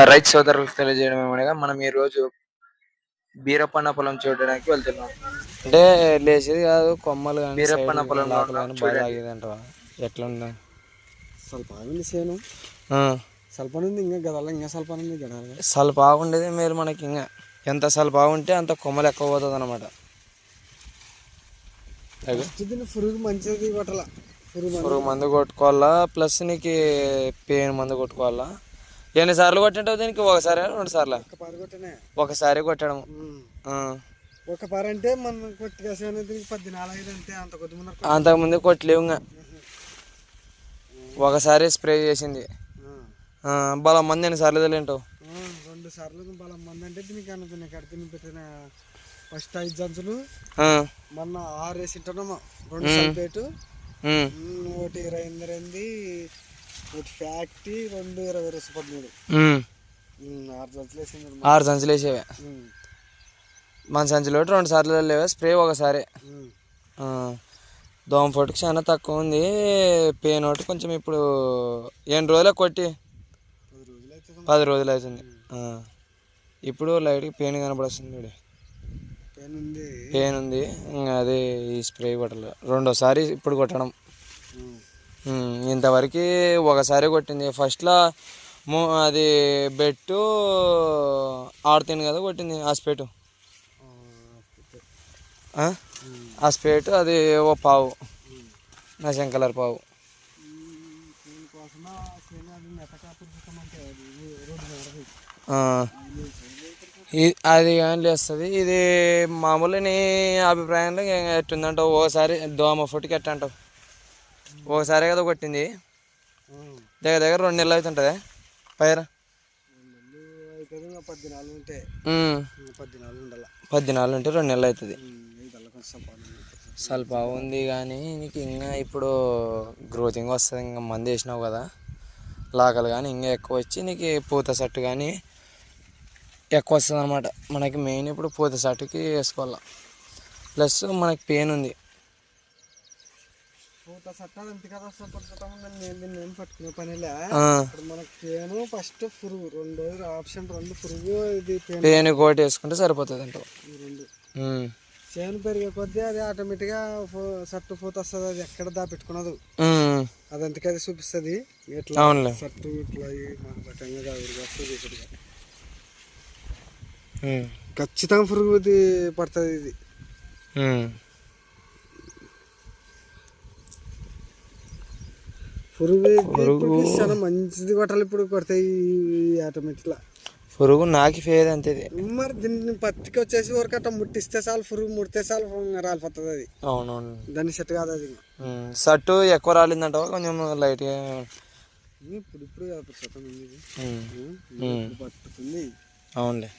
రైతు సోదరులకు తెలియజేయడం ఏమనగా మనం ఈ రోజు బీరప్పన్న పొలం చూడడానికి వెళ్తున్నాం. అంటే లేచేది కాదు, కొమ్మలు కానీ సైడ్ బీరప్పన్న పొలంలో లాకలు ఉన్నాం కానీ బాగా చూడండి. తాగేదంటావా? ఎట్లుందా? ಸ್ವಲ್ಪ ಆಗಿದೆ ಸೇನು ಸ್ವಲ್ಪ ఉంది ఇంకా గదాల ఇంకా ಸ್ವಲ್ಪ ఉంది గడాలి సల్ బాగుండేది మీరు మనకి ఇంకా ఎంత సల్ బాగుంటే అంత కొమ్మలు ఎక్కువ పోతుంది అనమాట. పురుగు మంచిది కొట్టాల, పురుగు మందు కొట్టుకోవాలా, ప్లస్ నీకు పెయిన్ మందు కొట్టుకోవాలా. ఎన్నిసార్లు కొట్టింటావు దీనికి? ఒకసారి 2 సార్లు? ఒకసారి కొట్టడం. ఒక పార అంటే మనం కొట్టి దీనికి 14 అంటే అంత కొద్ది అంతకుముందు కొట్టలేవు. ఇంకా ఒకసారి స్ప్రే చేసింది. బలం మంది ఎన్నిసార్లు తెలియంటావు? 2 సార్లు బలం మంది అంటే దీనికి అనుకునే కడితే పెట్టిన ఫస్ట్ 5 జంతులు మొన్న 6 వేసింటున్నాము. 2 సల్ఫేటు, 1 28, 1 ఫ్యాక్టరీ, 2 20 6 జంతులు వేసింది. 6 సంచులు వేసేవే. మన సంచులో 2 సార్లు లేవే స్ప్రే ఒకసారి. దోమ పొట్టుకు చాలా తక్కువ ఉంది. పెయిన్ ఒకటి కొంచెం ఇప్పుడు ఎన్ని రోజులే కొట్టి 10 రోజులు అవుతుంది. ఇప్పుడు లైట్గా పెయిన్ కనపడుతుంది. పెయిన్ ఉంది. ఇంకా అదే ఈ స్ప్రే కొట్టాలి. 2వ సారి ఇప్పుడు కొట్టడం. ఇంతవరకు ఒకసారి కొట్టింది. ఫస్ట్లో అది బెట్టు ఆడుతుంది కదా కొట్టింది హాస్పేటు. ఆ స్పేట్ అది ఓ పావు, నశం కలర్ పావు. అది కానీ లేస్తుంది. ఇది మామూలు నీ అభిప్రాయంలో ఎట్టుందంటావు? ఒకసారి దోమ ఫుట్కి ఎట్ట అంటావు? ఒకసారి కదా కొట్టింది. దగ్గర దగ్గర 2 నెలలు అవుతుంటుంది పైర. 14 ఉంటే 2 నెలలు అవుతుంది. స్వల్ప ఉంది కానీ నీకు ఇంకా ఇప్పుడు గ్రోతింగ్ వస్తుంది. ఇంకా మంది వేసినావు కదా, లాకలు కానీ ఇంకా ఎక్కువ వచ్చి నీకు పూత సట్టు కానీ ఎక్కువ వస్తుంది అనమాట. మనకి మెయిన్ ఇప్పుడు పూత సట్టుకి వేసుకోవాలి. ప్లస్ మనకి పెయిన్ ఉంది. పట్టుకునే పనిలే మనకి పెయిన్ ఫస్ట్ పురుగు 2 రోజులు ఆప్షన్ 2 పురుగు ఇది పెయిన్ కోటి వేసుకుంటే సరిపోతుంది అంటావు. చేను పెరిగే కొద్దీ అది ఆటోమేటిక్గా సట్టు పూత వస్తుంది. అది ఎక్కడ దాపెట్టుకున్నది అది అందుకే అది చూపిస్తుంది. ఇట్లా సట్టు ఇట్లా ఖచ్చితంగా పురుగు పడుతుంది. ఇది పురుగు చాలా మంచిది కొట్టాలి. ఇప్పుడు కొడతాయి ఆటోమేటిక్గా. పురుగు నాకి ఫేది అంతే. మరి దీన్ని పత్తికి వచ్చేసి వరకట్ట ముట్టిస్తే చాలు, పురుగు ముడితే చాలు రాలిపోతుంది. అది అవునవును, దాన్ని సెట్ కాదు. అది సట్టు ఎక్కువ రాలిందంటావా? కొంచెం లైట్గా ఇప్పుడు పట్టుతుంది. అవునులే.